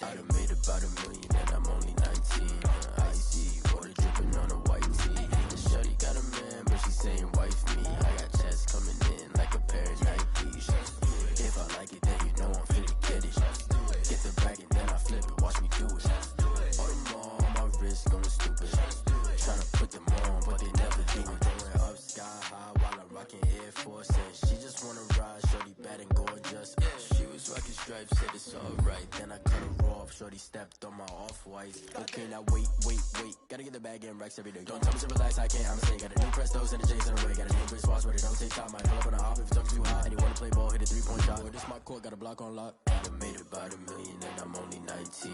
I done made about $1 million and I'm only 19. Icy, water dripping on a white tee. The shorty got a man, but she saying wife me. I got checks coming in like a pair of Nikes. If I like it, then you know I'm finna get it. Get the bag and then I flip it, watch me do it. All them all on my wrist going stupid. Tryna put them on, but they never do it. Going up sky high while I'm rocking Air Force. And she just wanna ride, shorty bad and gorgeous. She was rocking stripes, said it's alright. Then I cut her off, shorty stepped on my off-white. Okay, now wait. Gotta get the bag and racks every day. Don't tell me to relax, I can't, I'm saying. Got a new Prestos and a J's in the way. Got a new wristwatch, but it don't take time. Might pull up on a hop if it's up too hot. And you wanna play ball, hit a 3-point shot. Well, this my court, got a block on lock. I done made about $1 million and I'm only 19.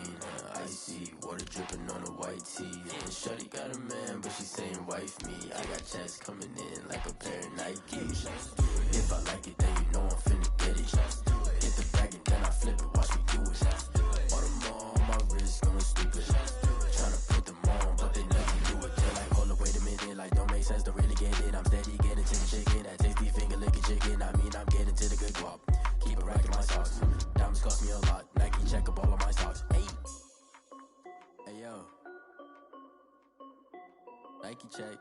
Icy, water dripping on a white tee. And shorty got a man, but she saying wife me. I got checks coming in like a pair of Nikes. If I like it, then you know I'm finna get it. Hit the bag and then I flip it, watch me do it. All them all on my wrist going stupid. Tryna put them on, but they never do it. They're like, hold up, wait a minute, like don't make sense, don't really get it. I'm steady getting to the chicken, that tasty finger licking chicken. I mean, I'm getting to the good guap. Keep it racking my socks. Diamonds cost me a lot. Nike check up all of my stocks. Hey yo, Nike check.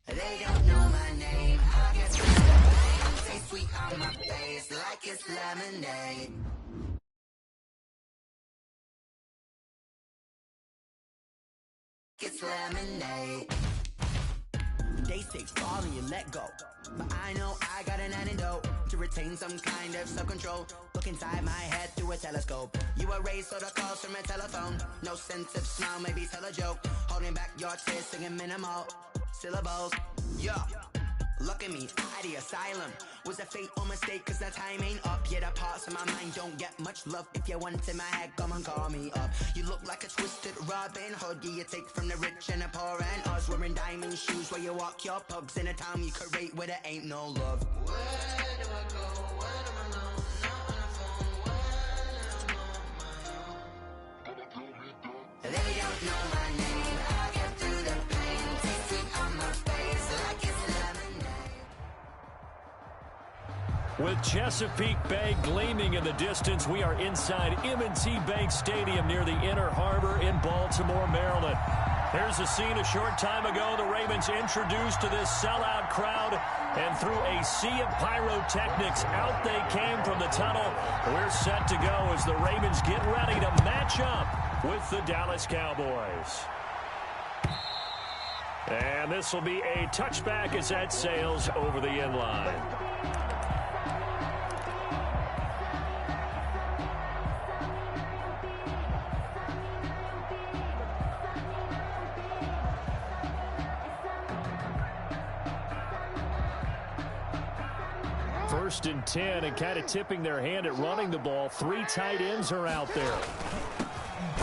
They don't know my name. I get sweet pain. Taste sweet on my face like it's lemonade. It's lemonade. They say fall and you let go, but I know I got an antidote to retain some kind of self-control. Look inside my head through a telescope. You erase all the calls from a telephone. No sense of smile, maybe tell a joke. Holding back your tears, singing minimal syllables. Yeah, look at me, at the asylum. Was a fate or mistake, cause the time ain't up. Yeah, the parts of my mind don't get much love. If you want in my head, come and call me up. You look like a twisted Robin Hood. Yeah, you take from the rich and the poor and us. Wearing diamond shoes where you walk your pugs. In a town you create where there ain't no love. Where do I go? When I'm alone? Not on the phone. When I'm on my own. They don't know my name. I get through the pain. Taste sweet on my face like it's lemonade. With Chesapeake Bay gleaming in the distance, we are inside M&T Bank Stadium near the Inner Harbor in Baltimore, Maryland. Here's a scene a short time ago. The Ravens introduced to this sellout crowd, and through a sea of pyrotechnics, out they came from the tunnel. We're set to go as the Ravens get ready to match up with the Dallas Cowboys. And this will be a touchback as that sails over the end line. First and 10, and kind of tipping their hand at running the ball. 3 tight ends are out there.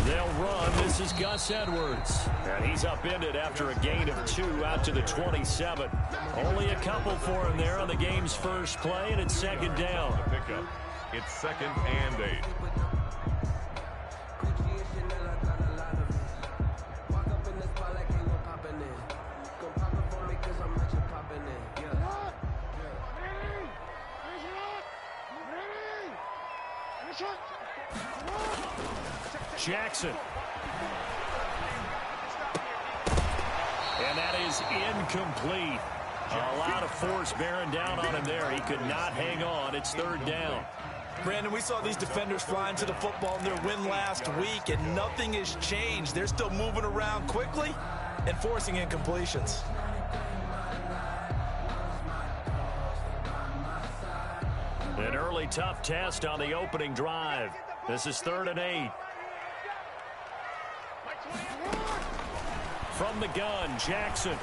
They'll run. This is Gus Edwards. And he's upended after a gain of 2 out to the 27. Only a couple for him there on the game's first play, and it's second down. Pickup. It's 2nd and 8. Jackson. And that is incomplete. A lot of force bearing down on him there. He could not hang on. It's 3rd down. Brandon, we saw these defenders flying to the football in their win last week, and nothing has changed. They're still moving around quickly and forcing incompletions. An early tough test on the opening drive. This is 3rd and 8. From the gun, Jackson.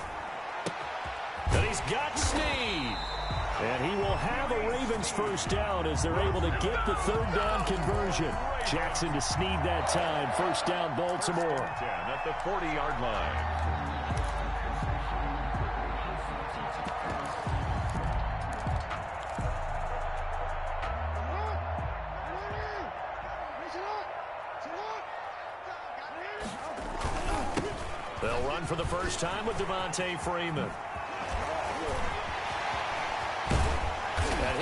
And he's got Snead. And he will have a Ravens first down as they're able to get the 3rd down conversion. Jackson to Snead that time. First down, Baltimore. 10 at the 40-yard line. They'll run for the first time with Devontae Freeman.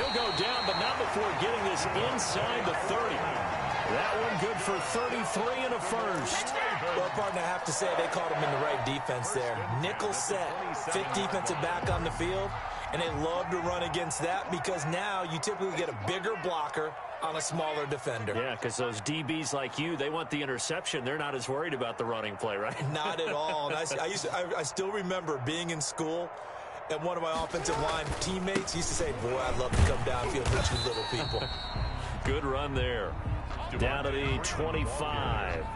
He'll go down, but not before getting this inside the 30. That one good for 33 and a first. Well, partner, I have to say they caught him in the right defense there. Nickel set, fifth defensive back on the field, and they love to run against that because now you typically get a bigger blocker on a smaller defender. Yeah, because those DBs like you, they want the interception. They're not as worried about the running play, right? Not at all. And I still remember being in school, and one of my offensive line teammates used to say, boy, I'd love to come downfield with you little people. Good run there. Down to the 25.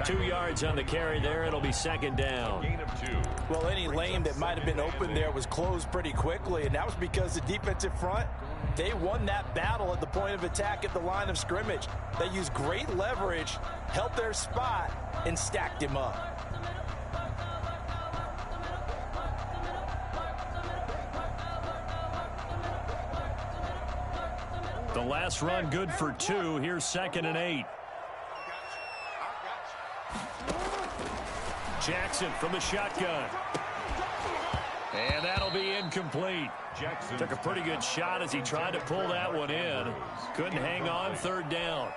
2 yards on the carry there. It'll be second down. Well, any lane that might have been open there was closed pretty quickly, and that was because the defensive front, they won that battle at the point of attack at the line of scrimmage. They used great leverage, held their spot, and stacked him up. The last run good for 2. Here's 2nd and 8. Jackson from the shotgun. And that'll be incomplete. Jackson took a pretty good shot as he tried to pull that one in. Couldn't hang on, 3rd down.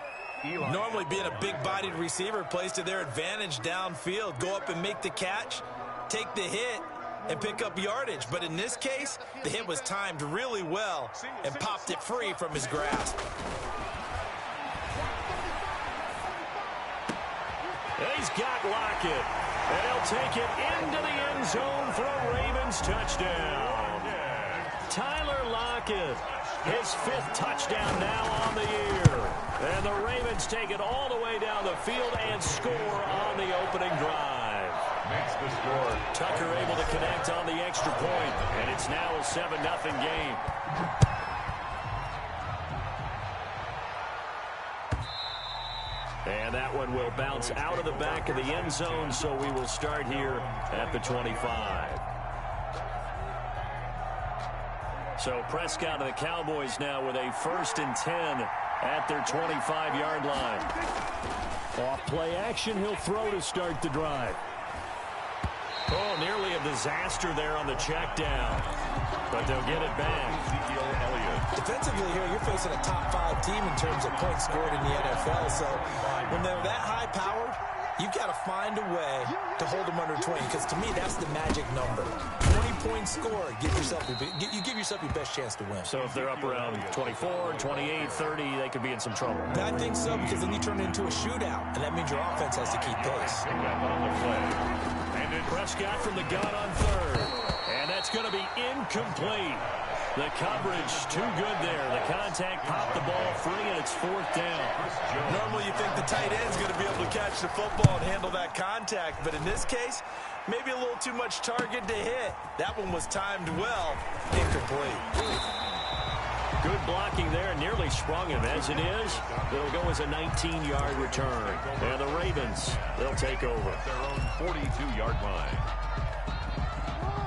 Normally being a big-bodied receiver plays to their advantage downfield. Go up and make the catch, take the hit, and pick up yardage. But in this case, the hit was timed really well and popped it free from his grasp. He's got Lockett. And he'll take it into the end zone for a Ravens touchdown. Tyler Lockett, his 5th touchdown now on the year. And the Ravens take it all the way down the field and score on the opening drive. Makes the score. Tucker able to connect on the extra point, and it's now a 7-0 game. And that one will bounce out of the back of the end zone, so we will start here at the 25. So Prescott and the Cowboys now with a 1st and 10 at their 25-yard line. Off play action, he'll throw to start the drive. Oh, nearly a disaster there on the check down. But they'll get it back. Defensively here, you're facing a top 5 team in terms of points scored in the NFL. So when they're that high powered, you've got to find a way to hold them under 20. Because to me, that's the magic number. 20 points scored, you give yourself your best chance to win. So if they're up around 24, 28, 30, they could be in some trouble. I think so, because then you turn it into a shootout, and that means your offense has to keep pace. Prescott from the gun on 3rd. And that's going to be incomplete. The coverage too good there. The contact popped the ball free, and it's 4th down. Normally you think the tight end's going to be able to catch the football and handle that contact, but in this case, maybe a little too much target to hit. That one was timed well. Incomplete. Good blocking there, nearly sprung him. As it is, it'll go as a 19-yard return. And the Ravens, they'll take over. Their own 42-yard line.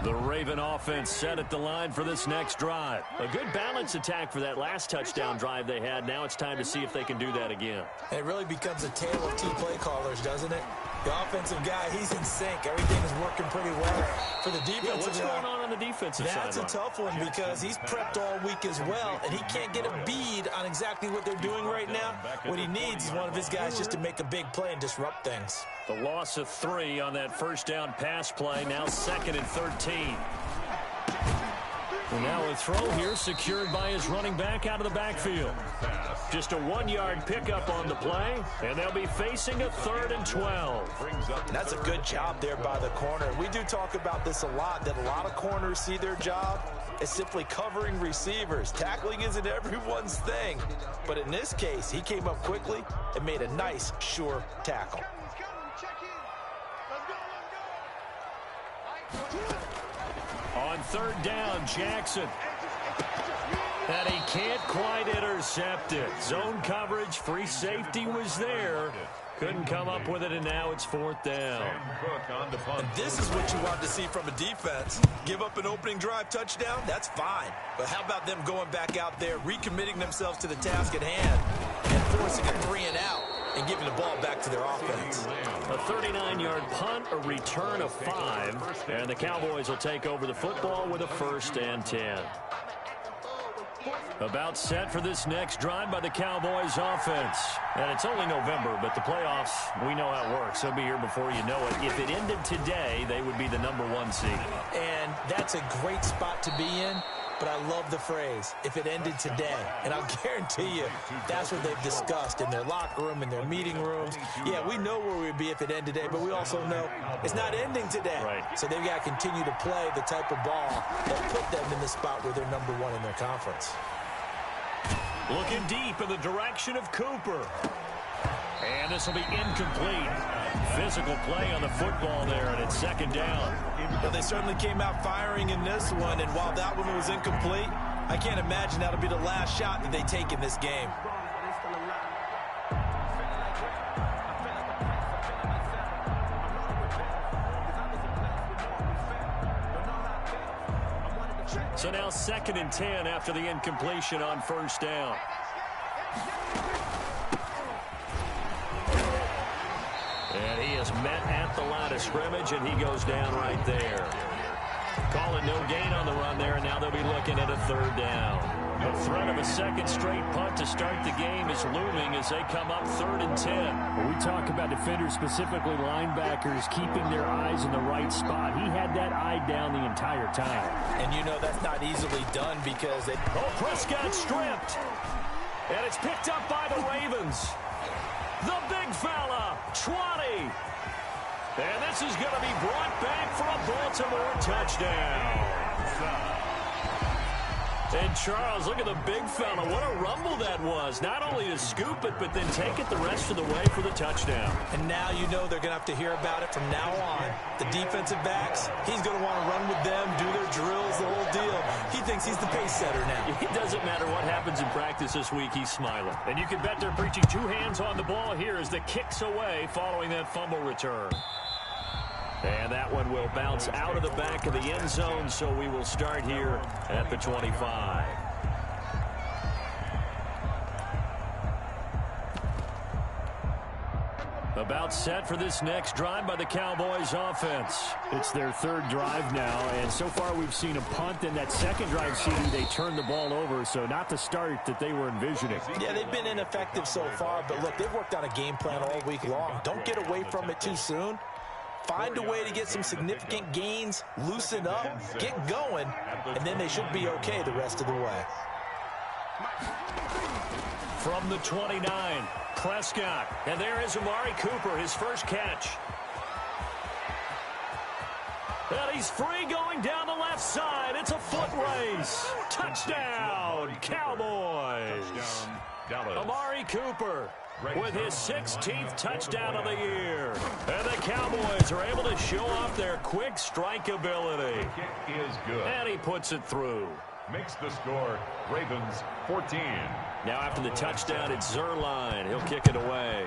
The Raven offense set at the line for this next drive. A good balance attack for that last touchdown drive they had. Now it's time to see if they can do that again. It really becomes a tale of 2 play callers, doesn't it? The offensive guy, he's in sync. Everything is working pretty well. For the defensive what's going on the defensive side? That's a tough one because he's prepped all week as well, and he can't get a bead on exactly what they're doing right now. What he needs is one of his guys just to make a big play and disrupt things. The loss of 3 on that 1st down pass play, now 2nd and 13. And now a throw here secured by his running back out of the backfield. Just a 1-yard pickup on the play, and they'll be facing a 3rd and 12. And that's a good job there by the corner. We do talk about this a lot, that a lot of corners see their job as simply covering receivers. Tackling isn't everyone's thing. But in this case, he came up quickly and made a nice, sure tackle. On 3rd down, Jackson. And he can't quite intercept it. Zone coverage, free safety was there. Couldn't come up with it, and now it's 4th down. And this is what you want to see from a defense. Give up an opening drive touchdown, that's fine. But how about them going back out there, recommitting themselves to the task at hand, and forcing a 3 and out, and giving the ball back to their offense. A 39-yard punt, a return of 5, and the Cowboys will take over the football with a 1st and 10. About set for this next drive by the Cowboys offense. And it's only November, but the playoffs, we know how it works. They'll be here before you know it. If it ended today, they would be the #1 seed. And that's a great spot to be in, but I love the phrase, if it ended today. And I'll guarantee you, that's what they've discussed in their locker room, in their meeting rooms. Yeah, we know where we'd be if it ended today, but we also know it's not ending today. Right. So they've got to continue to play the type of ball that put them in the spot where they're #1 in their conference. Looking deep in the direction of Cooper. And this will be incomplete. Physical play on the football there, and it's second down. Well, they certainly came out firing in this one, and while that one was incomplete, I can't imagine that'll be the last shot that they take in this game. So now 2nd and 10 after the incompletion on first down. And he is met at the line of scrimmage, and he goes down right there. Calling no gain on the run there, and now they'll be looking at a 3rd down. The threat of a second straight punt to start the game is looming as they come up 3rd and 10. When we talk about defenders, specifically linebackers, keeping their eyes in the right spot. He had that eye down the entire time. And you know that's not easily done because they... Oh, Prescott stripped. And it's picked up by the Ravens. The big fella, 20. And this is going to be brought back for a Baltimore touchdown. And Charles, look at the big fella. What a rumble that was. Not only to scoop it, but then take it the rest of the way for the touchdown. And now you know they're going to have to hear about it from now on. The defensive backs, he's going to want to run with them, do their drills, the whole deal. He thinks he's the pace setter now. It doesn't matter what happens in practice this week, he's smiling. And you can bet they're preaching 2 hands on the ball here as the kick's away following that fumble return. And that one will bounce out of the back of the end zone, so we will start here at the 25. About set for this next drive by the Cowboys offense. It's their 3rd drive now, and so far we've seen a punt. In that 2nd drive, CD, they turned the ball over, so not the start that they were envisioning. Yeah, they've been ineffective so far, but look, they've worked on a game plan all week long. Don't get away from it too soon. Find a way to get some significant gains, loosen up, get going, and then they should be okay the rest of the way. From the 29, Prescott. And there is Amari Cooper, his first catch. And he's free going down the left side. It's a foot race. Touchdown, Cowboys. Dallas. Amari Cooper with his 16th touchdown of the year. And the Cowboys are able to show off their quick strike ability. Kick is good. And he puts it through. Makes the score Ravens 14. Now after the touchdown, it's Zerline. He'll kick it away.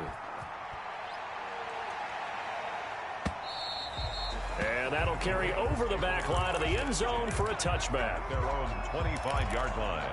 And that'll carry over the back line of the end zone for a touchback. Their own 25-yard line.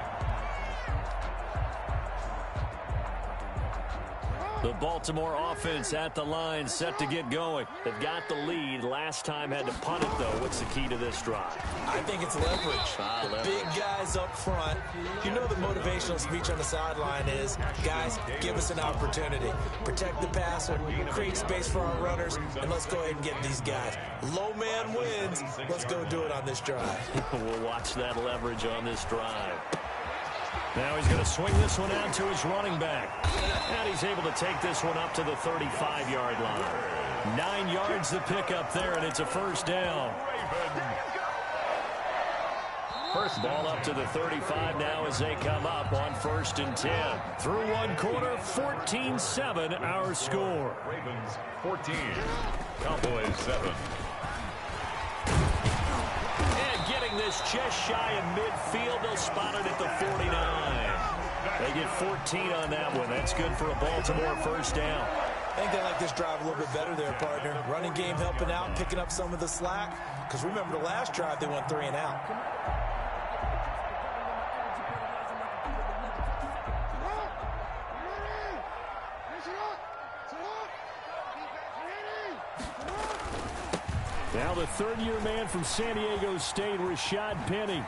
The Baltimore offense at the line, set to get going. They've got the lead. Last time had to punt it, though. What's the key to this drive? I think it's leverage. The big guys up front. You know the motivational speech on the sideline is, guys, give us an opportunity. Protect the passer, create space for our runners, and let's go ahead and get these guys. Low man wins. Let's go do it on this drive. We'll watch that leverage on this drive. Now he's going to swing this one out to his running back. And he's able to take this one up to the 35-yard line. 9 yards to pick up there, and it's a first down. First ball up to the 35 now as they come up on 1st and 10. Through one quarter, 14-7 our score. Ravens 14. Cowboys 7. This just shy of midfield. They'll spot it at the 49. They get 14 on that one. That's good for a Baltimore first down. I think they like this drive a little bit better there, partner. Running game helping out, picking up some of the slack. Because remember the last drive, they went 3 and out. Now the third-year man from San Diego State, Rashad Penny,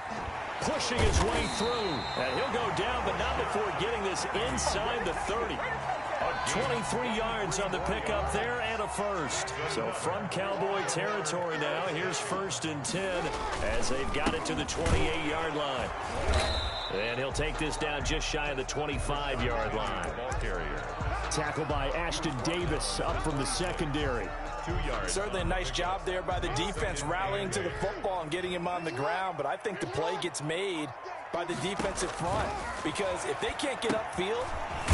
pushing his way through. And he'll go down, but not before getting this inside the 30. 23 yards on the pickup there and a first. So from Cowboy territory now, here's 1st and 10 as they've got it to the 28-yard line. And he'll take this down just shy of the 25-yard line. Tackled by Ashton Davis up from the secondary. 2 yards. Certainly a nice job there by the defense rallying to the football and getting him on the ground, but I think the play gets made by the defensive front because if they can't get upfield,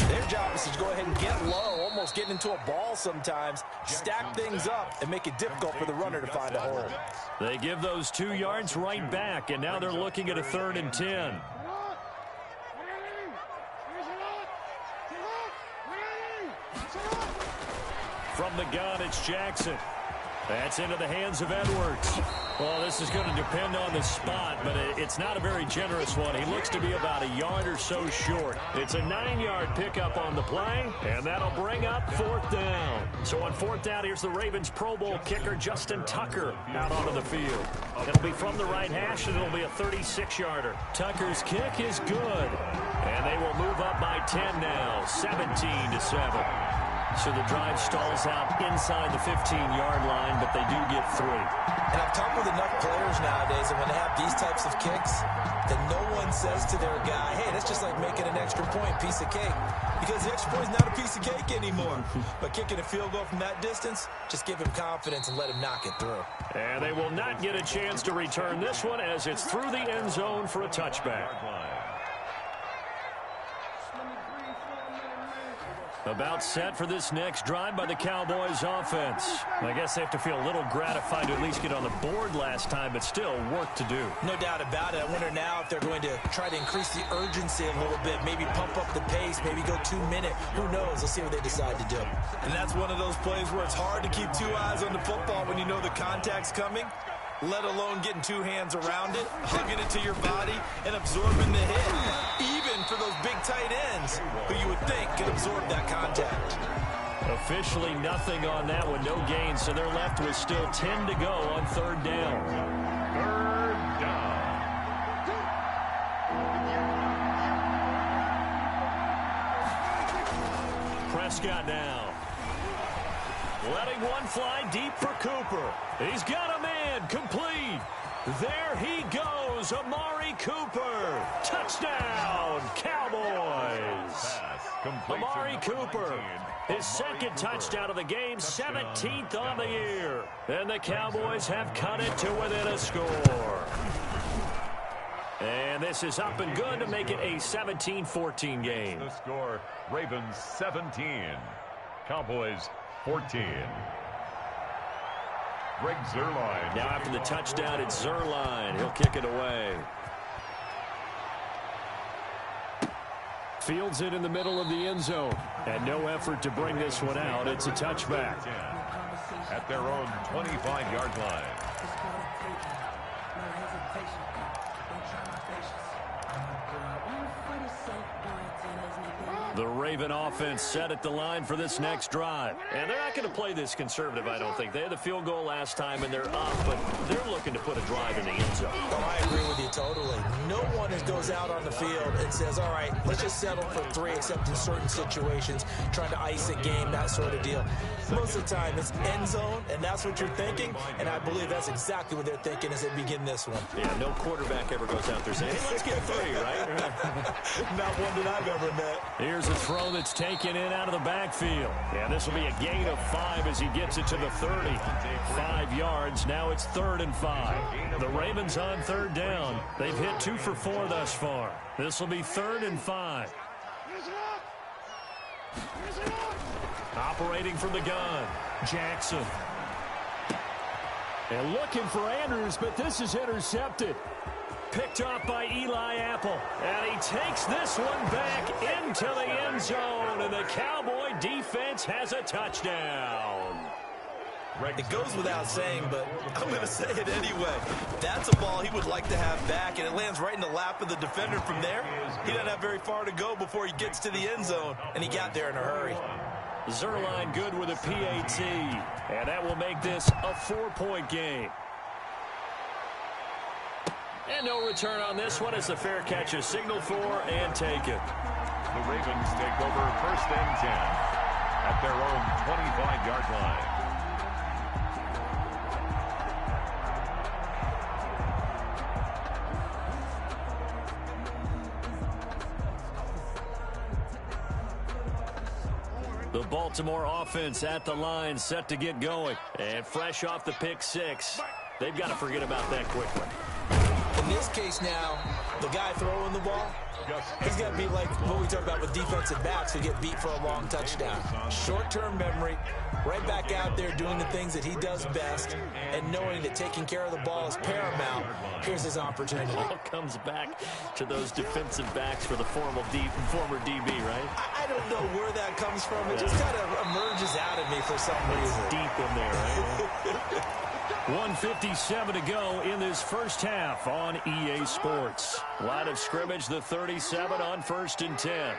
their job is to go ahead and get low, almost get into a ball sometimes, stack things up, and make it difficult for the runner to find a hole. They give those 2 yards right back, and now they're looking at a 3rd and 10. From the gun, it's Jackson. That's into the hands of Edwards. Well, this is going to depend on the spot, but it's not a very generous one. He looks to be about a yard or so short. It's a 9-yard pickup on the play, and that'll bring up 4th down. So on 4th down, here's the Ravens Pro Bowl kicker, Justin Tucker, out onto the field. It'll be from the right hash, and it'll be a 36-yarder. Tucker's kick is good, and they will move up by 10 now, 17-7. So the drive stalls out inside the 15-yard line, but they do get 3. And I've talked with enough players nowadays, and when they have these types of kicks, that no one says to their guy, hey, that's just like making an extra point, piece of cake. Because the extra point is not a piece of cake anymore. But kicking a field goal from that distance, just give him confidence and let him knock it through. And they will not get a chance to return this one as it's through the end zone for a touchback. About set for this next drive by the Cowboys offense. I guess they have to feel a little gratified to at least get on the board last time, but still work to do. No doubt about it. I wonder now if they're going to try to increase the urgency a little bit, maybe pump up the pace, maybe go 2-minute. Who knows? Let's see what they decide to do. And that's one of those plays where it's hard to keep 2 eyes on the football when you know the contact's coming, let alone getting 2 hands around it, hugging it to your body, and absorbing the hit. Even for those big tight ends who you would think could absorb that contact. Officially nothing on that one, no gain, so they're left with still 10 to go on 3rd down. 3rd down. Prescott now. Letting one fly deep for Cooper. He's got a man, complete. There he goes, Amari Cooper. Touchdown, Cowboys. Amari Cooper, his 2nd touchdown of the game, 17th on the year. And the Cowboys have cut it to within a score. And this is up and good to make it a 17-14 game. The score, Ravens 17, Cowboys 14. Greg Zuerlein. Now after the touchdown, it's Zuerlein. He'll kick it away. Fields it in the middle of the end zone. And no effort to bring this one out. It's a touchback. At their own 25-yard line. The Raven offense set at the line for this next drive. And they're not going to play this conservative, I don't think. They had the field goal last time, and they're up, but they're looking to put a drive in the end zone. Oh, I agree with you totally. No one goes out on the field and says, all right, let's just settle for 3, except in certain situations, trying to ice a game, that sort of deal. Most of the time, it's end zone, and that's what you're thinking, and I believe that's exactly what they're thinking as they begin this one. Yeah, no quarterback ever goes out there saying, hey, let's get 3, right? Not one that I've ever met. Here's a throw that's taken in out of the backfield. Yeah, this will be a gain of 5 as he gets it to the 30. 5 yards. Now it's 3rd and 5. The Ravens on 3rd down. They've hit 2 for 4 thus far. This will be 3rd and 5. Operating from the gun, Jackson. And looking for Andrews, but this is intercepted. Picked off by Eli Apple. And he takes this one back into the end zone. And the Cowboy defense has a touchdown. It goes without saying, but I'm going to say it anyway. That's a ball he would like to have back, and it lands right in the lap of the defender from there. He doesn't have very far to go before he gets to the end zone, and he got there in a hurry. Zerline good with a PAT. And that will make this a 4-point game. And no return on this one as the fair catch is signaled for and taken. The Ravens take over 1st and 10 at their own 25-yard line. The Baltimore offense at the line, set to get going. And fresh off the pick 6. They've got to forget about that quickly. In this case now, the guy throwing the ball, he's got to be like what we talked about with defensive backs who get beat for a long touchdown. Short-term memory, right back out there doing the things that he does best, and knowing that taking care of the ball is paramount. Here's his opportunity. All comes back to those defensive backs for the former DB, right? I don't know where that comes from. It just kind of emerges out of me for some reason. It's deep in there, right? 1:57 to go in this first half on EA Sports. Line of scrimmage, the 37 on 1st and 10.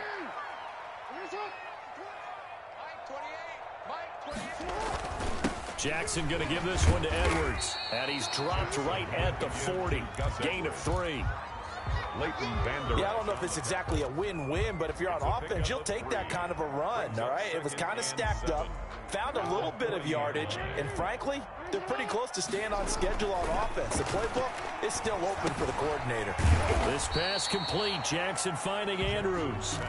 Jackson going to give this one to Edwards. And he's dropped right at the 40. Gain of 3. Yeah, I don't know if it's exactly a win-win, but if you're on offense, you'll take that kind of a run, all right? It was kind of stacked up, found a little bit of yardage, and frankly, they're pretty close to staying on schedule on offense. The playbook is still open for the coordinator. This pass complete. Jackson finding Andrews.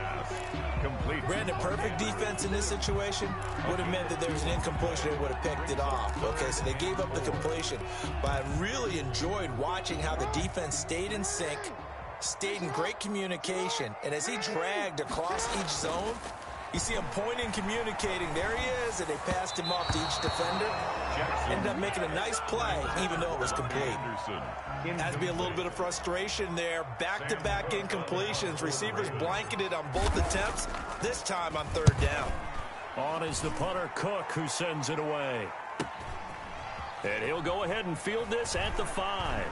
Complete. Brandon, perfect defense in this situation would have meant that there was an incompletion. They would have picked it off. Okay, so they gave up the completion. But I really enjoyed watching how the defense stayed in sync, stayed in great communication, and as he dragged across each zone, you see him pointing, communicating. There he is, and they passed him off to each defender. Ended up making a nice play, even though it was complete. Has to be a little bit of frustration there. Back-to-back incompletions. Receivers blanketed on both attempts, this time on 3rd down. On is the punter, Cook, who sends it away. And he'll go ahead and field this at the 5.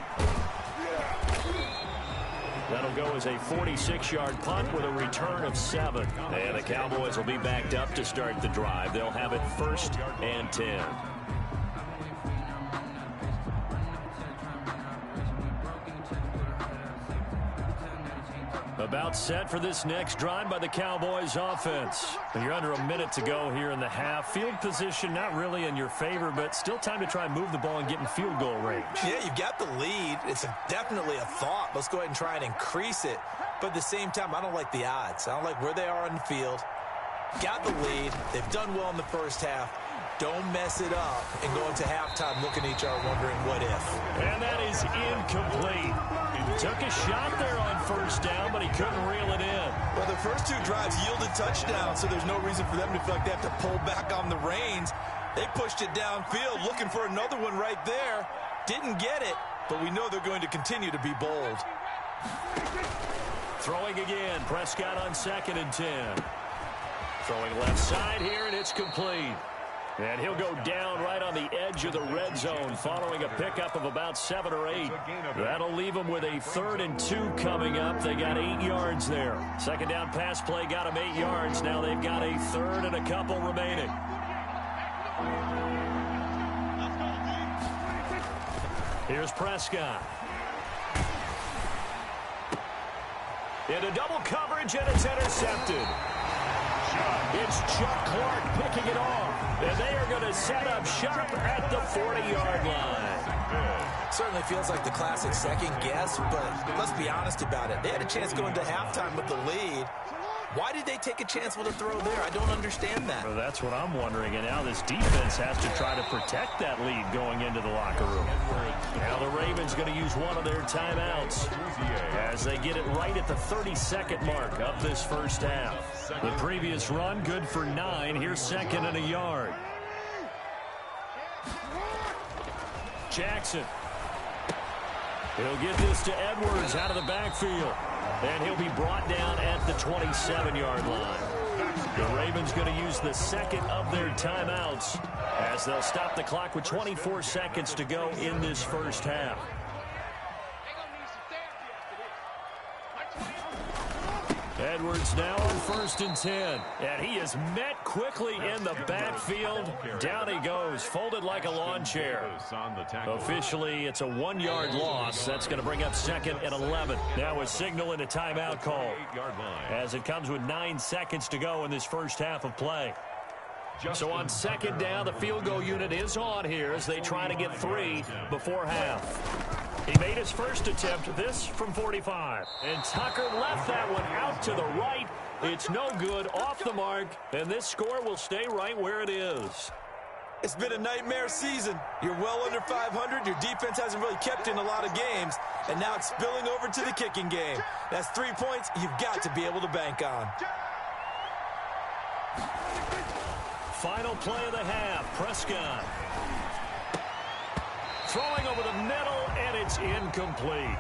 That'll go as a 46-yard punt with a return of 7. And the Cowboys will be backed up to start the drive. They'll have it 1st and 10. About set for this next drive by the Cowboys offense. And you're under a minute to go here in the half. Field position not really in your favor, but still time to try and move the ball and get in field goal range. Yeah, you've got the lead. It's definitely a thought. Let's go ahead and try and increase it. But at the same time, I don't like the odds. I don't like where they are on the field. Got the lead. They've done well in the first half. Don't mess it up and go into halftime looking at each other wondering what if. And that is incomplete. Took a shot there on 1st down, but he couldn't reel it in. Well, the first 2 drives yielded touchdowns, so there's no reason for them to feel like they have to pull back on the reins. They pushed it downfield, looking for another one right there. Didn't get it, but we know they're going to continue to be bold. Throwing again, Prescott on 2nd and 10. Throwing left side here, and it's complete. And he'll go down right on the edge of the red zone following a pickup of about 7 or 8. That'll leave them with a 3rd and 2 coming up. They got 8 yards there. 2nd down pass play got them 8 yards. Now they've got a 3rd and a couple remaining. Here's Prescott. Into double coverage, and it's intercepted. It's Chuck Clark picking it off. And they are going to set up shop at the 40-yard line. Certainly feels like the classic second guess, but let's be honest about it. They had a chance going to halftime with the lead. Why did they take a chance with a throw there? I don't understand that. Well, that's what I'm wondering. And now this defense has to try to protect that lead going into the locker room. Now the Ravens going to use one of their timeouts as they get it right at the 32nd mark of this first half. The previous run good for 9. Here's 2nd and a yard. Jackson. He'll get this to Edwards out of the backfield. And he'll be brought down at the 27-yard line. The Ravens going to use the 2nd of their timeouts as they'll stop the clock with 24 seconds to go in this first half. Edwards now on 1st and 10. And he is met quickly in the backfield. Down he goes, folded like a lawn chair. Officially, it's a 1-yard loss. That's going to bring up 2nd and 11. Now a signal and a timeout call, as it comes with 9 seconds to go in this first half of play. So on 2nd down, the field goal unit is on here as they try to get 3 before half. He made his first attempt, this from 45. And Tucker left that one out to the right. It's no good, off the mark, and this score will stay right where it is. It's been a nightmare season. You're well under 500. Your defense hasn't really kept in a lot of games, and now it's spilling over to the kicking game. That's 3 points you've got to be able to bank on. Final play of the half, Prescott. Throwing over the middle, and it's incomplete.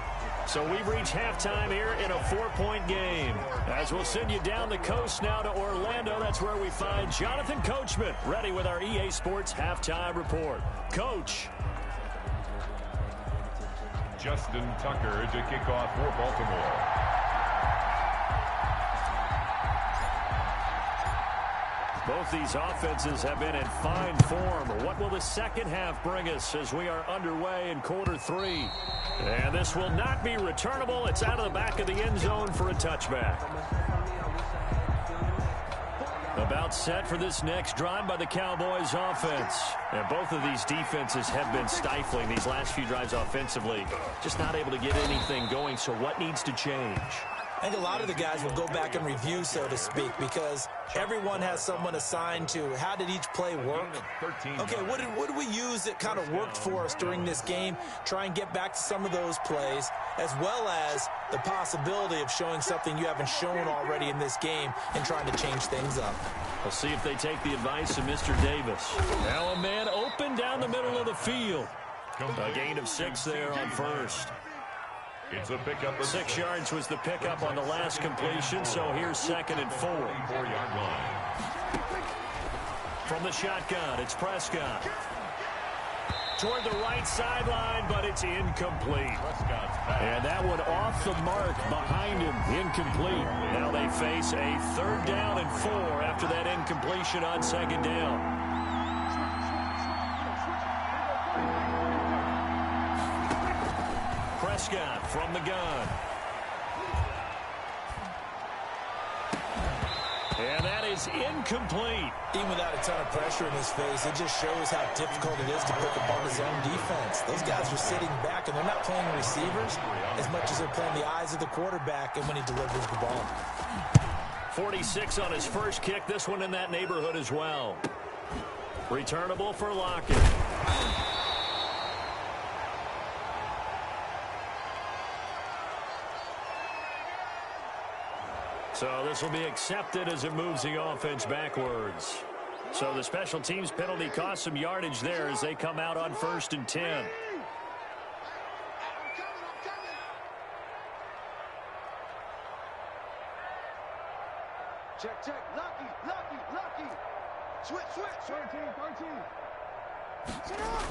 So we've reached halftime here in a 4-point game. As we'll send you down the coast now to Orlando, that's where we find Jonathan Coachman, ready with our EA Sports Halftime Report. Coach. Justin Tucker to kick off for Baltimore. Both these offenses have been in fine form. What will the second half bring us as we are underway in quarter 3? And this will not be returnable. It's out of the back of the end zone for a touchback. About set for this next drive by the Cowboys offense. And both of these defenses have been stifling these last few drives offensively. Just not able to get anything going, so what needs to change? I think a lot of the guys will go back and review, so to speak, because everyone has someone assigned to how did each play work. Okay, what did we use that kind of worked for us during this game? Try and get back to some of those plays, as well as the possibility of showing something you haven't shown already in this game and trying to change things up. We'll see if they take the advice of Mr. Davis. Now a man open down the middle of the field. A gain of 6 there on first. It's a pickup. 6 yards was the pickup on the last completion, so here's 2nd and 4. 4-yard line. From the shotgun, it's Prescott. Toward the right sideline, but it's incomplete. And that one off the mark behind him, incomplete. Now they face a 3rd down and 4 after that incompletion on 2nd down. Prescott from the gun. And that is incomplete. Even without a ton of pressure in his face, it just shows how difficult it is to pick up on his own defense. Those guys are sitting back, and they're not playing receivers as much as they're playing the eyes of the quarterback and when he delivers the ball. 46 on his first kick. This one in that neighborhood as well. Returnable for Lockett. So this will be accepted as it moves the offense backwards. So the special teams penalty cost some yardage there as they come out on 1st and 10. Check, check. Lucky. Switch. 13. Sit up.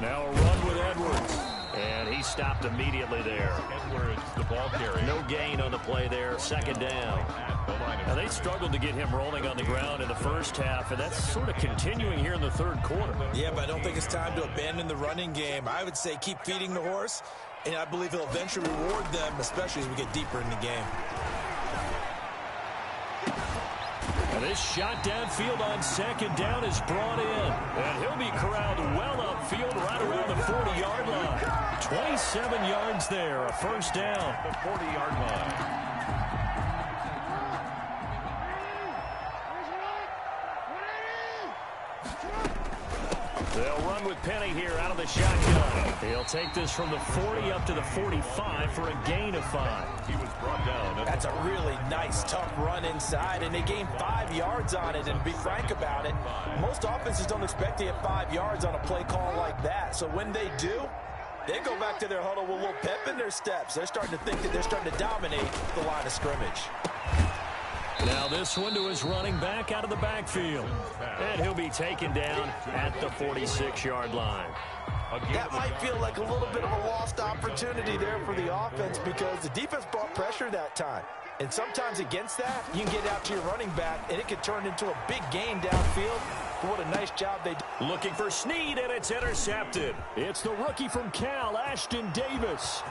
Now a run with Edwards. And he stopped immediately there. Edwards, the ball carrier. No gain on the play there. 2nd down. Now they struggled to get him rolling on the ground in the first half, and that's sort of continuing here in the 3rd quarter. Yeah, but I don't think it's time to abandon the running game. I would say keep feeding the horse, and I believe he'll eventually reward them, especially as we get deeper in the game. And this shot downfield on 2nd down is brought in. And he'll be corralled well upfield right around the 40-yard line. 27 yards there, a 1st down. The 40-yard line. They'll run with Penny here out of the shotgun. He'll take this from the 40 up to the 45 for a gain of 5. He was brought down. That's a really nice, tough run inside, and they gained 5 yards on it. And to be frank about it, most offenses don't expect to get 5 yards on a play call like that. So when they do, they go back to their huddle with a little pep in their steps. They're starting to think that they're starting to dominate the line of scrimmage. Now this one to his running back out of the backfield. And he'll be taken down at the 46-yard line. That might feel like a little bit of a lost opportunity there for the offense because the defense brought pressure that time. And sometimes against that, you can get out to your running back, and it could turn into a big gain downfield. But what a nice job they did. Looking for Snead, and it's intercepted. It's the rookie from Cal, Ashton Davis.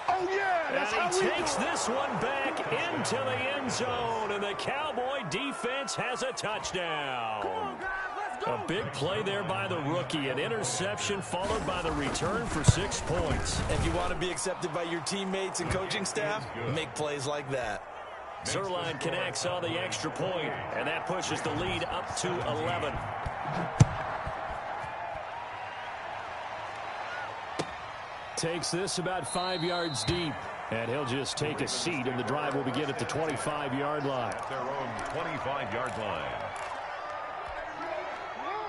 Oh, yeah, that's how And he takes this one back into the end zone, and the Cowboy defense has a touchdown. Come on, guys, let's go. A big play there by the rookie. An interception followed by the return for 6 points. If you want to be accepted by your teammates and coaching staff, make plays like that. Zerline connects on the extra point, and that pushes the lead up to 11. Takes this about 5 yards deep, and he'll just take a seat, and the drive will begin at the 25-yard line. At their own 25-yard line.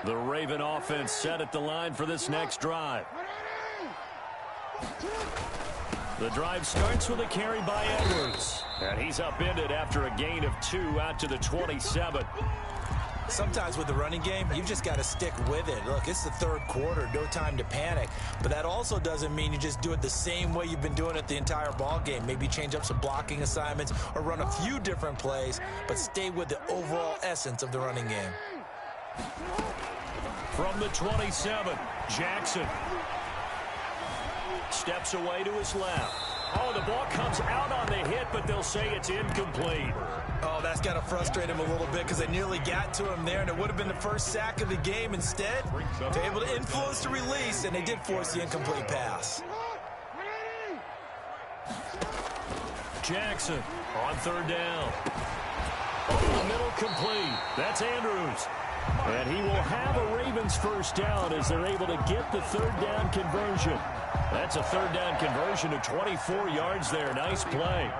The Raven offense set at the line for this next drive. The drive starts with a carry by Edwards, and he's upended after a gain of 2 out to the 27. Sometimes with the running game, you've just got to stick with it. Look, it's the third quarter, no time to panic. But that also doesn't mean you just do it the same way you've been doing it the entire ball game. Maybe change up some blocking assignments or run a few different plays, but stay with the overall essence of the running game. From the 27, Jackson steps away to his left. Oh, the ball comes out on the hit, but they'll say it's incomplete. Oh, that's got to frustrate him a little bit because they nearly got to him there, and it would have been the first sack of the game. Instead, they're able to influence the release, and they did force the incomplete pass. Jackson on third down. Over the middle, complete. That's Andrews. And he will have a Ravens first down as they're able to get the third down conversion. That's a third down conversion to 24 yards there. Nice play.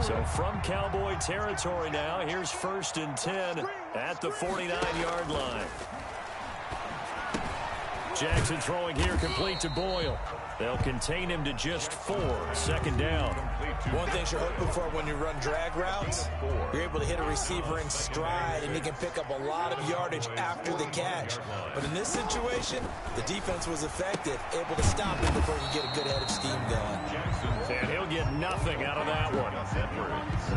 So from Cowboy territory now, here's 1st and 10 at the 49-yard line. Jackson throwing here, complete to Boyle. They'll contain him to just 4. 2nd down. One thing you're hoping for when you run drag routes, you're able to hit a receiver in stride, and he can pick up a lot of yardage after the catch. But in this situation, the defense was effective, able to stop him before he get a good head of steam going. And he'll get nothing out of that one.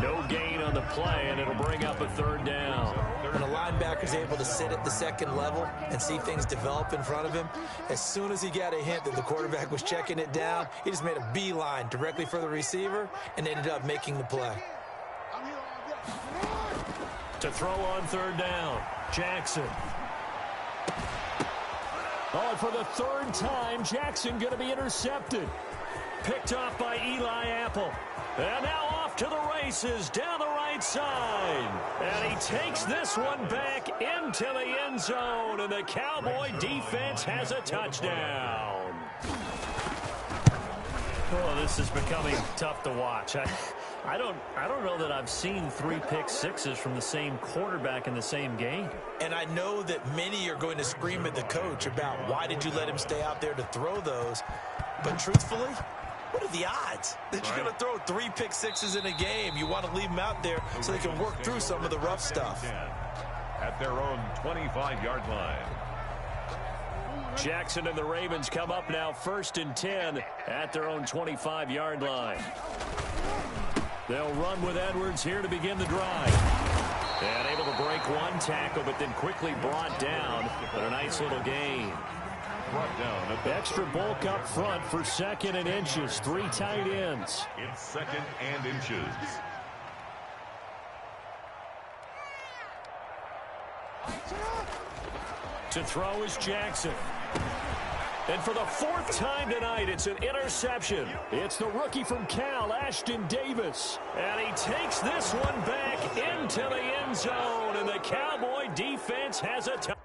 No gain on the play, and it'll bring up a 3rd down. When a linebacker's able to sit at the 2nd level and see things develop in front of him, as soon as he got a hint that the quarterback was checking it down, he just made a beeline directly for the receiver and ended up making the play. To throw on 3rd down, Jackson. Oh, and for the 3rd time, Jackson going to be intercepted. Picked off by Eli Apple. And now off to the races down the right side. And he takes this one back into the end zone. And the Cowboy defense has a touchdown. Oh, this is becoming tough to watch. I don't know that I've seen 3 pick sixes from the same quarterback in the same game. And I know that many are going to scream at the coach about why did you let him stay out there to throw those. But truthfully, what are the odds that you're going to throw 3 pick sixes in a game? You want to leave them out there so they can work through some of the rough stuff. At their own 25-yard line. Jackson and the Ravens come up now 1st and 10 at their own 25-yard line. They'll run with Edwards here to begin the drive. And able to break one tackle, but then quickly brought down. But a nice little gain. Brought down. Extra bulk up front for 2nd and inches. 3 tight ends. It's 2nd and inches. To throw is Jackson. And for the 4th time tonight, it's an interception. It's the rookie from Cal, Ashton Davis. And he takes this one back into the end zone. And the Cowboy defense has a touchdown.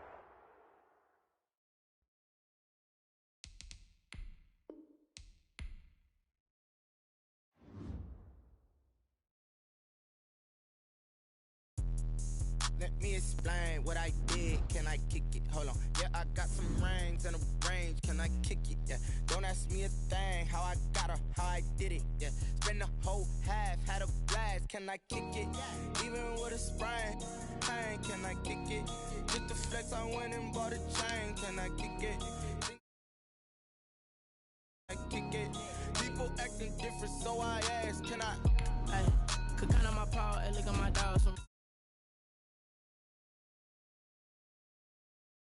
Let me explain what I did. Can I kick it? Hold on. Yeah, I got some rings and a range. Can I kick it? Yeah. Don't ask me a thing. How I got her, how I did it. Yeah. Spend the whole half, had a blast. Can I kick it? Even with a sprain. Pain, can I kick it? Just the flex, I went and bought a chain. Can I kick it?